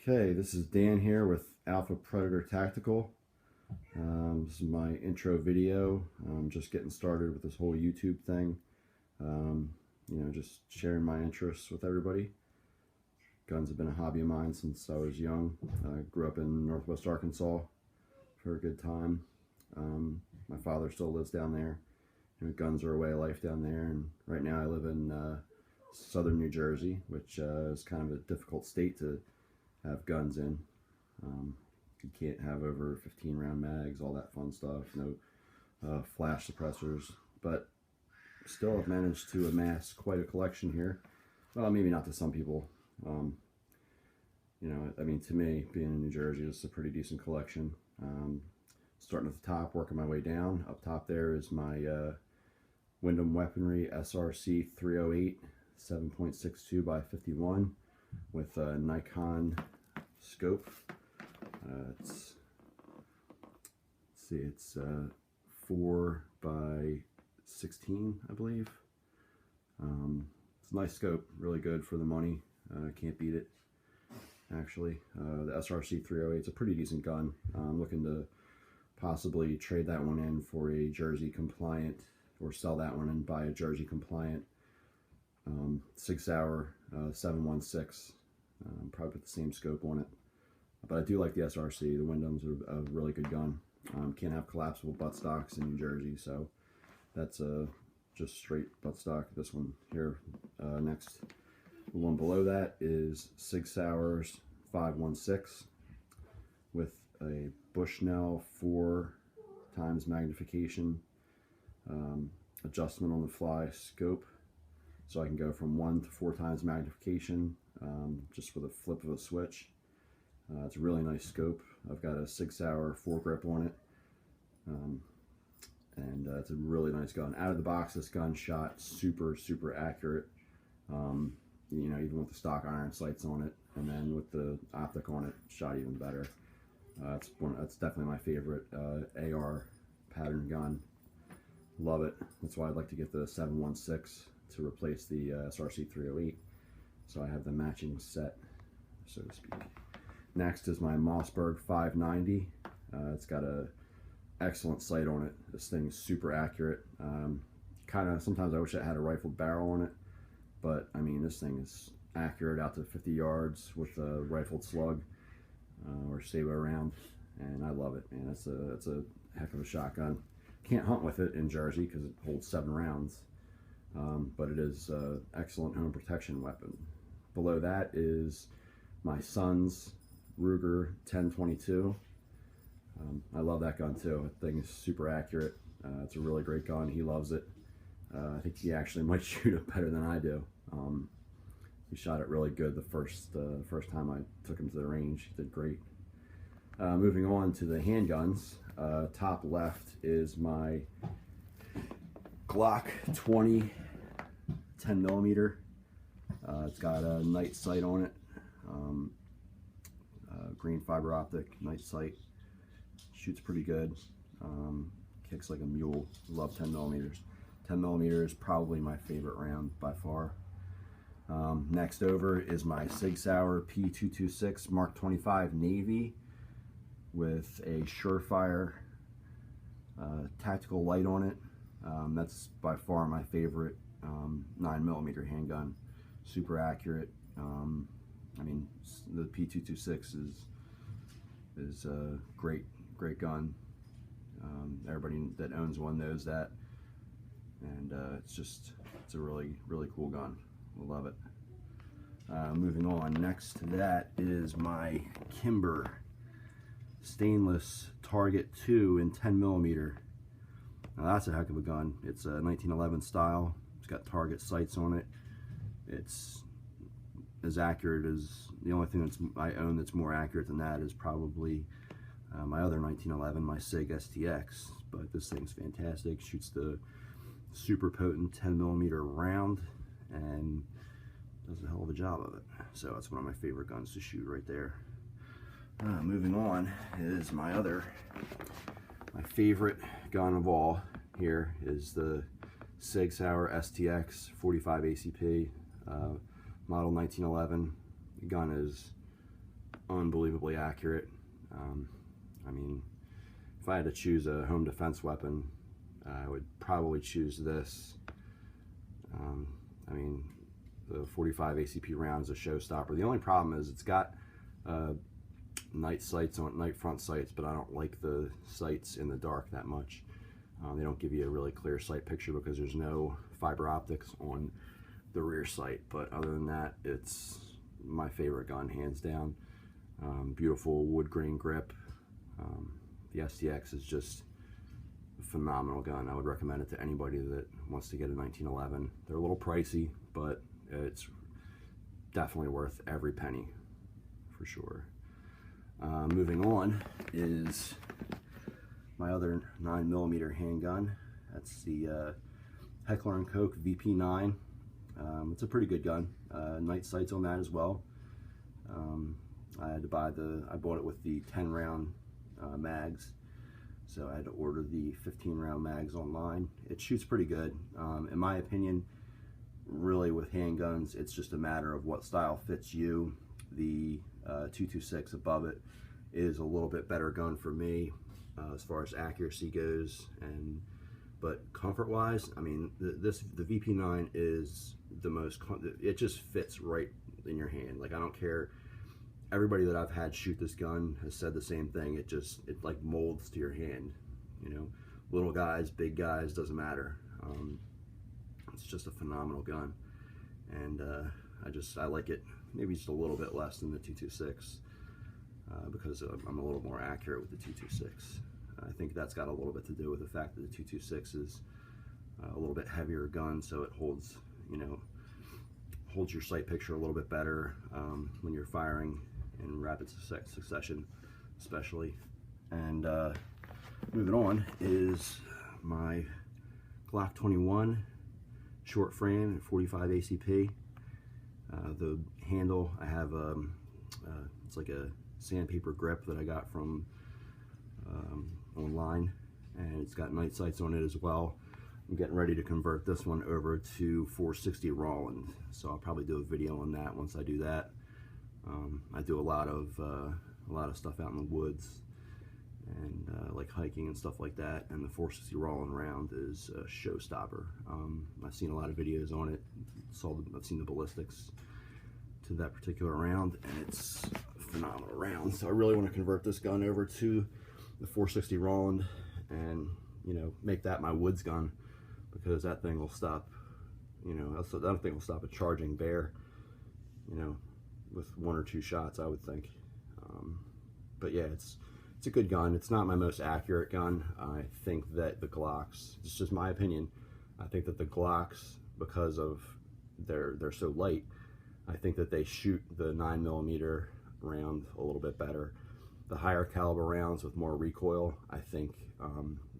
Okay, this is Dan here with Alpha Predator Tactical. This is my intro video. I'm just getting started with this whole YouTube thing. Just sharing my interests with everybody. Guns have been a hobby of mine since I was young. I grew up in Northwest Arkansas for a good time. My father still lives down there. Guns are a way of life down there. And right now I live in southern New Jersey, which is kind of a difficult state to have guns in. You can't have over 15 round mags, all that fun stuff, no flash suppressors, but still I've managed to amass quite a collection here. Well, maybe not to some people. To me, being in New Jersey, it's a pretty decent collection. Starting at the top, working my way down. Up top there is my Windham Weaponry SRC 308 7.62 by 51 with a Nikon scope. It's 4 by 16, I believe. It's a nice scope, really good for the money. Can't beat it, actually. The SRC 308 is a pretty decent gun. I'm looking to possibly trade that one in for a Jersey compliant, or sell that one and buy a Jersey compliant Sig Sauer 716. Probably put the same scope on it. But I do like the SRC. The Windham's a really good gun. Can't have collapsible buttstocks in New Jersey, so that's just straight buttstock. This one here next. The one below that is Sig Sauer's 516 with a Bushnell 4x magnification adjustment on the fly scope, so I can go from 1 to 4x magnification just with a flip of a switch. It's a really nice scope. I've got a Sig Sauer foregrip on it, and it's a really nice gun. Out of the box, this gun shot super accurate. Even with the stock iron sights on it, and then with the optic on it, shot even better. That's definitely my favorite AR pattern gun. Love it. That's why I'd like to get the 716 to replace the SRC 308. So I have the matching set, so to speak. Next is my Mossberg 590. It's got a excellent sight on it. This thing is super accurate. Sometimes I wish it had a rifled barrel on it, but I mean, this thing is accurate out to 50 yards with a rifled slug or saber round, and I love it, man. It's a heck of a shotgun. Can't hunt with it in Jersey because it holds 7 rounds, but it is an excellent home protection weapon. Below that is my son's Ruger 1022. I love that gun too. That thing is super accurate. It's a really great gun. He loves it. I think he actually might shoot it better than I do. He shot it really good the first time I took him to the range. He did great. Moving on to the handguns. Top left is my Glock 20 10mm. It's got a night sight on it. Green fiber optic night sight. Shoots pretty good. Kicks like a mule. Love 10mm. 10mm is probably my favorite round by far. Next over is my Sig Sauer P226 Mark 25 Navy with a Surefire tactical light on it. That's by far my favorite 9mm handgun. Super accurate. The P226 is a great gun. Everybody that owns one knows that, and it's a really cool gun. I love it. Moving on, next to that is my Kimber stainless Target 2 in 10mm. Now that's a heck of a gun. It's a 1911 style. It's got Target sights on it. It's as accurate as, the only thing I own that's more accurate than that is probably my other 1911, my Sig STX. But this thing's fantastic. Shoots the super potent 10mm round and does a hell of a job of it. So that's one of my favorite guns to shoot right there. Moving on is my favorite gun of all. Here is the Sig Sauer STX 45 ACP model 1911. The gun is unbelievably accurate. I mean, if I had to choose a home defense weapon, I would probably choose this. I mean, the 45 ACP round is a showstopper. The only problem is it's got night sights on night front sights, but I don't like the sights in the dark that much. They don't give you a really clear sight picture because there's no fiber optics on the rear sight. But other than that, it's my favorite gun, hands down. Beautiful wood grain grip. The STX is just a phenomenal gun. I would recommend it to anybody that wants to get a 1911. They're a little pricey, but it's definitely worth every penny, for sure. Moving on is my other 9mm handgun. That's the Heckler & Koch VP9. It's a pretty good gun. Night sights on that as well. I had to buy I bought it with the 10-round mags, so I had to order the 15-round mags online. It shoots pretty good. In my opinion, really with handguns, it's just a matter of what style fits you. The 226 above it is a little bit better gun for me as far as accuracy goes, but comfort-wise, I mean, the VP9 is the most. It just fits right in your hand. Like, I don't care. Everybody that I've had shoot this gun has said the same thing. It like molds to your hand. You know, little guys, big guys, doesn't matter. It's just a phenomenal gun, and I like it maybe just a little bit less than the 226 because I'm a little more accurate with the 226. I think that's got a little bit to do with the fact that the 226 is a little bit heavier gun, so it holds your sight picture a little bit better when you're firing in rapid succession, especially. And moving on is my Glock 21 short frame at 45 ACP. The handle, I have it's like a sandpaper grip that I got from online, and it's got night sights on it as well. I'm getting ready to convert this one over to 460 Roland, so I'll probably do a video on that once I do that. I do a lot of stuff out in the woods and like hiking and stuff like that, and the 460 Roland round is a showstopper. I've seen a lot of videos on it. I've seen the ballistics to that particular round, and it's a phenomenal round. So I really want to convert this gun over to the 460 Roland and, you know, make that my woods gun, because that thing will stop, you know, that thing will stop a charging bear, you know, with 1 or 2 shots, I would think. But yeah, it's a good gun. It's not my most accurate gun. I think that the Glocks, it's just my opinion, I think that the Glocks, because of they're so light, I think that they shoot the 9mm round a little bit better. The higher caliber rounds with more recoil, I think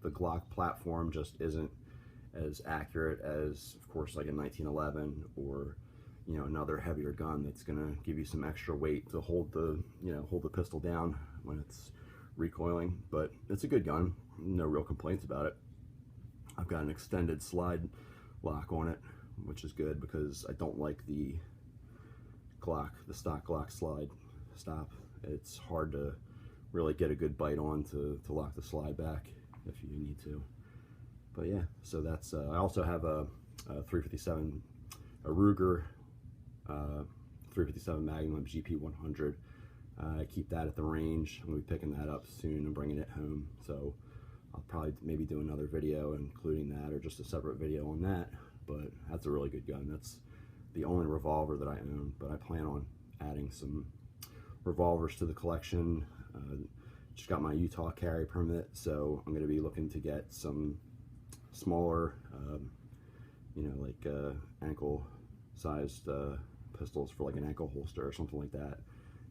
the Glock platform just isn't as accurate as, of course, like a 1911 or, you know, another heavier gun that's gonna give you some extra weight to hold the, you know, hold the pistol down when it's recoiling. But it's a good gun, no real complaints about it. I've got an extended slide lock on it, which is good because I don't like the stock Glock slide stop. It's hard to really get a good bite on to lock the slide back if you need to. But yeah, so that's I also have a 357, a Ruger 357 Magnum GP100. I keep that at the range. I'm going to be picking that up soon and bringing it home, so I'll probably maybe do another video including that, or just a separate video on that. But that's a really good gun. That's the only revolver that I own, but I plan on adding some revolvers to the collection. Just got my Utah carry permit, so I'm going to be looking to get some smaller, you know, like ankle-sized pistols for like an ankle holster or something like that.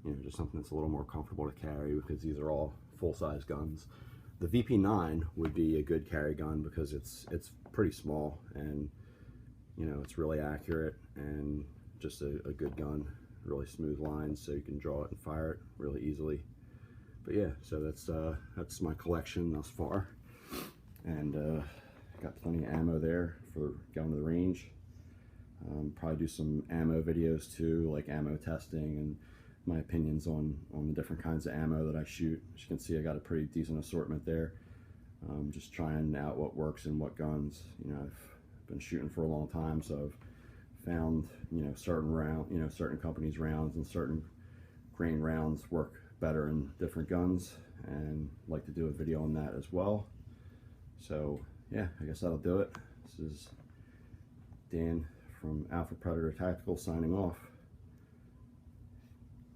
You know, just something that's a little more comfortable to carry, because these are all full-size guns. The VP9 would be a good carry gun because it's pretty small, and you know, it's really accurate and just a good gun. Really smooth lines, so you can draw it and fire it really easily. But yeah, so that's my collection thus far, and got plenty of ammo there for going to the range. Probably do some ammo videos too, like ammo testing and my opinions on the different kinds of ammo that I shoot. As you can see, I got a pretty decent assortment there. Just trying out what works in what guns. You know, I've been shooting for a long time, so I've found, you know, certain companies' rounds and certain grain rounds work better in different guns, and like to do a video on that as well. So yeah, I guess that'll do it. This is Dan from Alpha Predator Tactical signing off.